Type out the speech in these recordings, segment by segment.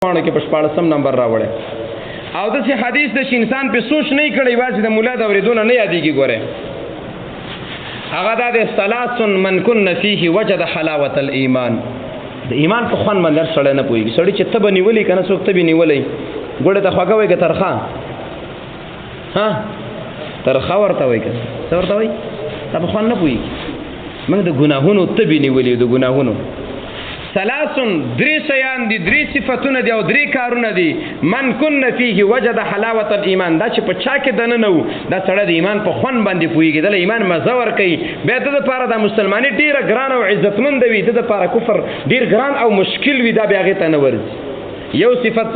کې په 14 نمبر راوړی او د څه حدیث د انسان په سوچ نه کړي واځي د مولا د اوریدونه نه یادېږي ګوره هغه د ثلاث من كن فيه وجد حلاوه الايمان د ایمان په خوان باندې سره نه پويږي سړی چې تب نیولې کنه څوک تب نیولې ګوره د خوګه وي ترخه ها ترخه ورته وي کنه څه ورته وي تب خوان نه پويږي موږ د ګناهونو تب نیولې د ګناهونو ثلاثن درې شیان دي درې صفاتونه دي او درې کارونه دي من كن فيه وجد حلاوه الايمان دا چې په چا کې دنه نو دا سره د ایمان په خون باندې پويږي د ایمان مزه ور کوي به د لپاره د مسلمانۍ ډیره ګران او عزتمند وي د لپاره کفر ډیر ګران او مشکل وي دا بیا غته نه ورځي یو صفت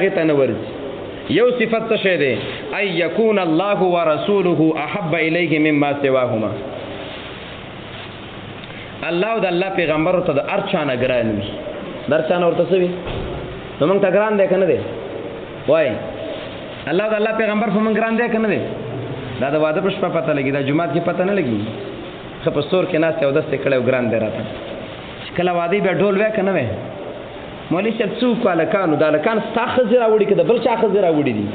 غته نه ورځي یو صفت څه شه ده اي يكون الله ورسوله احب اليه مما سواهما الله او د الله پیغمبر ته د ارچانه ګران وي درچانه ورته سوي نو موږ ته ګران دی کنه دی وای الله او د الله پیغمبر په موږ ګران دی کنه دی دا د واده په شپه پته لګي دا جمعات کې پته نه لګي خو په ستور کې ناس یو دسته کړه ګران دی راته کله واده به ډول وای کنه وای مولوی صاحب څوک الکانو د الکان ستاخه زرا وړي کده بل چا خزرا وړي دي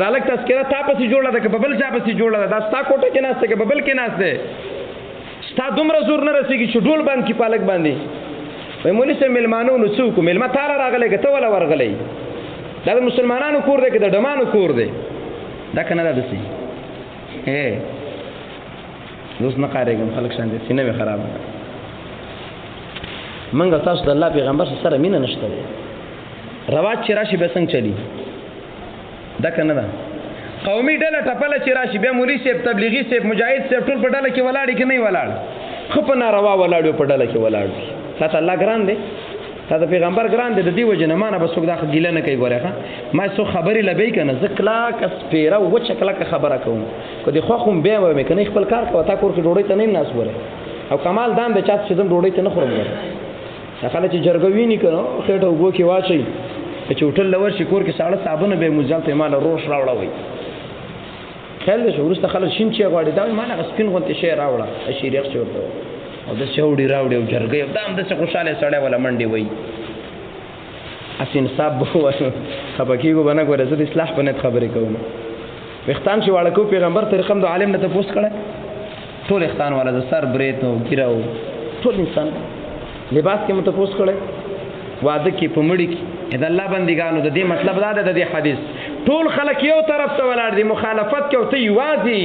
دا الک تذکرہ تا پسې جوړه ده که بل چا پسې جوړه ده دا ستا کوټه کې ناس ته که بل کې ناس ده تا دومره زور نه رسېږي چې ډول باندې کې پالک باندې وای مولوی صاحب ملمانو نو څوک ملما تاره راغلی که ته ولا ورغلی دا د مسلمانانو کور دی که د ډمانو کور دی دا که نه دا داسې اوس نه قارېږم خلک شان دي سینه مې خرابه ده موږ تاسو د الله پیغمبر سره مینه نشته دی رواج چې راشي به څنګه چلی دا که نه ده قومي ډله ټپله چې راشي بیا مولوي صاحب تبلیغي صاحب مجاهد صاحب ټول په ډله کې ولاړ کې نه ولاړ خو په ناروا ولاړ په ډله کې ولاړ تا الله ګران دی تا د پیغمبر ګران دی د دې وجه نه ما نه بس څوک دا ګیله نه کوي ګوره ما څو خبرې لبی کنه زه کلاک سپیره وچه کلاک خبره کوم که د خو بیا مې کنه خپل کار کوه تا کور کې ډوډۍ ته نه ناس وره او کمال دام د چا چې زم ډوډۍ ته نه خورم ګوره خلک چې جرګوي نه کنه خېټه وګو کې واچي چې هوټل لور شي کور کې ساړه صابونه به مزل ته مال روش راوړوي خیال دې شو ورسته خلک شین چې غواړي دا ما نه سپین غونته شی راوړه شیریخ چورته او د چوډي راوړي او جرګي دا هم د خوشاله سړی ولا منډي وای اسین صاحب وو خپکیګو بنا ګوره زه د اصلاح په نت خبرې کوم وختان چې واړه کو پیغمبر طریقم د عالم نه تاسو کړه ټول اختان والا د سر بریت او ګیراو ټول انسان لباس کې متفوس کړه واده کې پمړی کې د الله بندګانو د دې مطلب دا ده د دې حدیث ټول خلک یو طرف ته ولاړ دي مخالفت کوي ته یوازې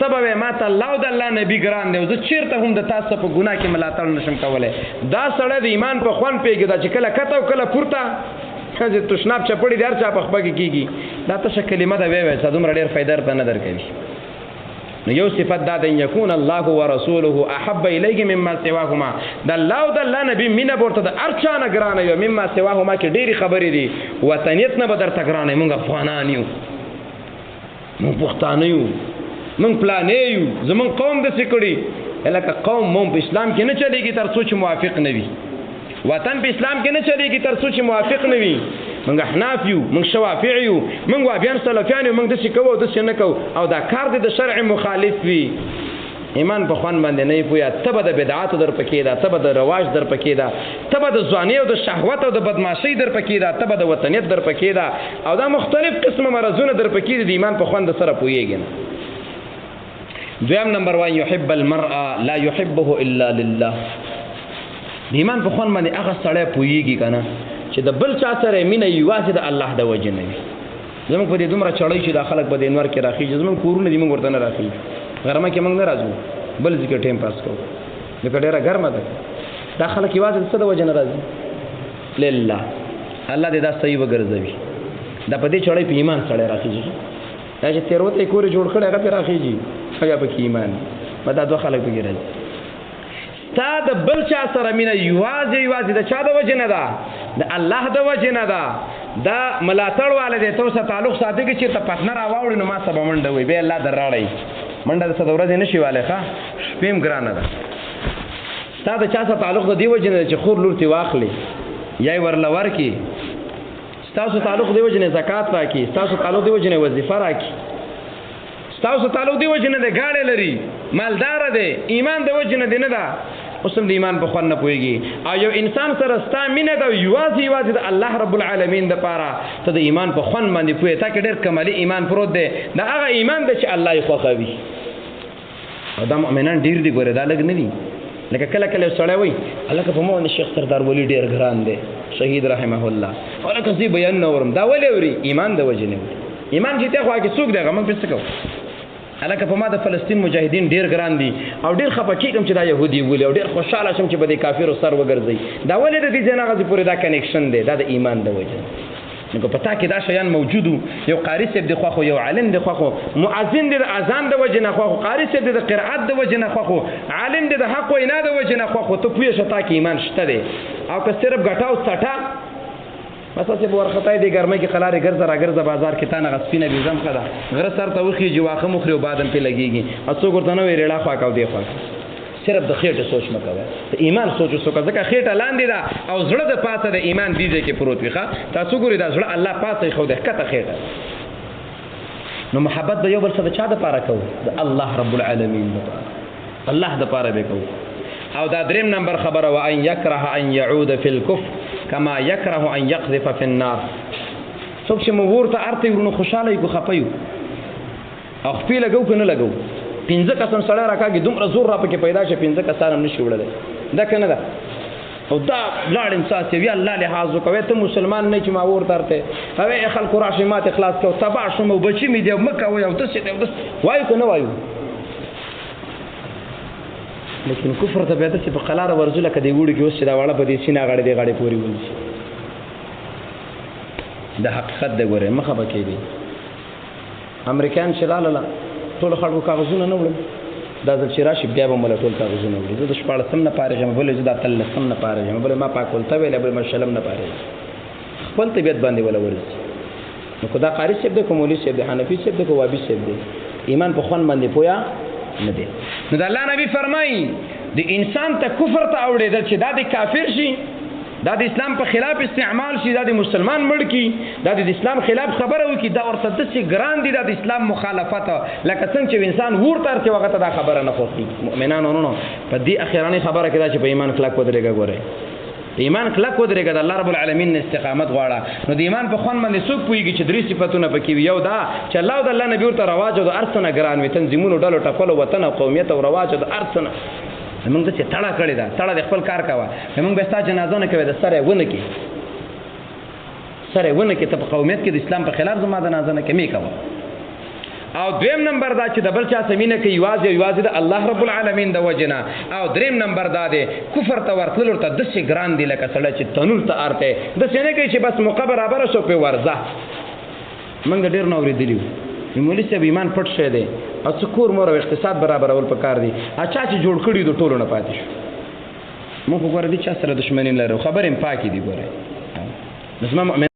تبه ما ته الله او د الله نبی ګران دی زه چیرته هم د تاسو په ګناه کې ملاتړ نشم کولای دا سړی د ایمان په خوان پیګي دا چې کله کته او کله پورته خځه تشناب چپړی دار چا په خپګي کیږي دا ته کلمه دا وې چې دومره ډیر فائدہ ته نه درکوي نو یو صفت دا د یکون الله ورسوله احب الیه مما سواهما د الله او د الله نبی مینه ورته د ارچانه ګرانه یو مما سواهما کې ډېری خبرې دي وطنیت نه بدر تګرانه مونږ افغانان یو مونږ پښتانه یو مونږ پلانې یو زمون قوم د سکړي الکه قوم مون په اسلام کې نه چلیږي تر څو چې موافق نه وي وطن په اسلام کې نه چلیږي تر څو چې موافق نه وي موږ احناف یو موږ شوافع یو موږ وابیان سلفیان یو موږ د شکو او د شنکو او دا کار د شرع مخالف وي ایمان په خوان باندې نه پویا تبه د بدعات در پکې دا تبه د رواج در پکې دا تبه د ځواني او د شهوت او د بدمعشي در پکې دا تبه د وطنیت در پکې دا او دا مختلف قسمه مرزونه در پکې د ایمان په خوان د سره پویږي دویم نمبر 1 يحب المرء لا يحبه الا لله ایمان په خوان باندې هغه سړی پویږي کنه چې د بل چا سره مینه یوازې د الله د وجه نه وي زموږ په دې دومره چړې چې د خلک په دینور کې راخي زموږ کورونه دې موږ ورته نه راخي غرمه کې موږ نه راځو بل ځکه ټیم پاس کوو لکه ډېره ګرمه ده دا خلک یوازې د وجه نه راځي لله الله دې دا صحیح وګرځوي دا په دې چړې په ایمان سره راخیږي دا چې تیروته کور جوړ کړي هغه په راخیږي هغه په ایمان په دا دوه خلک په ګرځي تا د بل چا سره مینه یوازې د چا د وجه نه ده د الله د وجه نه ده دا ملاتړ والے د تو سره تعلق ساتي چې ته پټنر راوړې نو ما سبا منډه وي به الله دراړي منډه د څه ورځې نشي والے ښا شپیم ګرانه ده تا د چا سره تعلق د دی وجه نه چې خور لور تی واخلي یا ورل ورکی تاسو تعلق دی وجه نه زکات راکې تاسو تعلق دی وجه نه وظیفه راکې تاسو تعلق دی وجه نه د گاډي لري مالدار دی ایمان د وجه نه دی نه ده اوس هم د ایمان په خوند نه پوهېږي او یو انسان سره ستا مینه ده یوازې د الله رب العالمین دپاره ته د ایمان په خوند باندې پوهې تا کې ډېر کمالي ایمان پروت دی دا هغه ایمان دی چې الله یې خوښوي او دا مؤمنان ډېر دي ګوره دا لږ نه دي لکه کله کله سړی وایي هلکه په ما باندې شیخ سردار ولی ډېر ګران دی شهید رحمه الله هلکه زه بیان نه اورم دا ولې اوري ایمان د وجې نه اوري ایمان چې ته خوا کې څوک دی هغه موږ پرې څه کوو هلکه په ما د فلسطین مجاهدین ډېر ګران دي او ډېر خفه کېږم چې دا یهودي بولي او ډېر خوشحاله شم چې به د کافرو سر وګرځوي دا ولې د دې ځای نه هغسې پورې دا کنیکشن دی دا د ایمان د وجې نو که په تا کې دا شیان موجود وو یو قاري صاحب د خوښ یو عالم د خوښ مؤذن دی د اذان د وجې نه خوښ قاري صاحب دی د قرائت د وجې نه خوښ عالم دی د حق وینا د وجې نه خوښ ته پوهې شه تا کې ایمان شته دی او که صرف ګټه او څټه بس هسې به ورخطای دی ګرمۍ کې خلارې ګرځه راګرځه بازار کې تا نه هغه سپینه بېزم ښه ده غره سر ته وخېږي واښه مخري او بادم پرې لګېږي او څوک ورته نه وایي ریړه خوا که او دې خوا صرف د خېټې سوچ مه کوه د ایمان سوچ وسوکه ځکه خېټه لاندې ده او زړه د پاسه د ایمان دې ځای کې پروت وي ښه تاسو ګورئ دا زړه الله پاسه یې ښودی ښکته خېټه نو محبت به یو بل څه د چا دپاره کوو د الله رب العالمین دپاره الله دپاره به کوو او دا دریم نمبر خبره و ان یکره ان یعود فی الکفر کما یکره ان یقذف فی النار څوک چې موږ ورته ارته یو نو خوشحاله یو خفه یو او خپې لګو که نه لګو 15 کسان سړی راکاږي دومره زور را پکې پیدا شي 15 کسان هم نشي وړلی دا که نه ده او دا لاړ انسان چې وی الله لحاظ وکوي ته مسلمان نه چې ما ورته ارته هغې خلکو راشي مات اخلاص کوو تباه شوم او بچي مې دی مه کوئ او داسې دی او داسې وایو که نه وایو لیکن کفر ته بیا داسې په قلاره ورځو لکه دې وړي کې اوس چې دا واړه په دې سینه غاړې دې غاړې پورې ونیسي دا حقیقت دی ګورې مخه به کېږي امریکایان چې لاله ټولو خلکو کاغذونه نه وړل دا ځل چې راشي بیا به موږ ټول کاغذونه وړي زه د 14 نه پارېږم بلې زه د 13 نه پارېږم بلې ما پاک ولته ویلی بلې ما شلم نه پارېږم خپل طبیعت باندې وله ورځي نو که دا قاري صاحب دی که مولي صاحب دی حنفي صاحب دی که وابي صاحب دی ایمان په خوند باندې پویا نه دی نو د الله نبی فرمایي د انسان ته کفر ته اوړېدل چې دا د کافر شي دا د اسلام په خلاف استعمال شي دا د مسلمان مړ کی دا د اسلام خلاف خبره وکي دا ورته داسې ګران دي دا د اسلام مخالفت لکه څنګه چې انسان ورته ارته وخت دا خبره نه خوښي مؤمنانو نو په دې اخیرانی خبره کې دا چې په ایمان کلک ودرېږه ګوره ایمان کلک ودرېږه د الله رب العالمین استقامت غواړه نو د ایمان په خوند باندې څوک پوهېږي چې درې صفتونه پکې وي یو دا چې الله او د الله نبي ورته رواج او د هر څه نه ګران وي تنظیمونو ډلو ټپلو وطن او قومیت او رواج او د هر څه نه موږ داسې تړه کړې ده تړه د خپل کار کوه موږ به ستا جنازه نه کوې د سر یې ونه کې سر یې ونه کې ته په قومیت کې د اسلام په خلاف زما جنازه نه کې مې کوه او دویم نمبر دا چې د بل چا سمینه کې یوازې د الله رب العالمین د وجې نه او دریم نمبر دا دی کفر ته ورتلل ورته داسې ګران دی لکه سړی چې تنور ته ارته داسې نه کوي چې بس موقع برابره شو پې ورځه موږ ډېر نه اورېدلي وو مولي صاحب ایمان پټ شوی دی او څه کور مور او اقتصاد برابرول پکار دي چا چې جوړ کړي د ټولو نه پاتې شو موږ خو ګوره دې چا سره دښمني نه لرو خبرې هم پاکې دي ګوره زما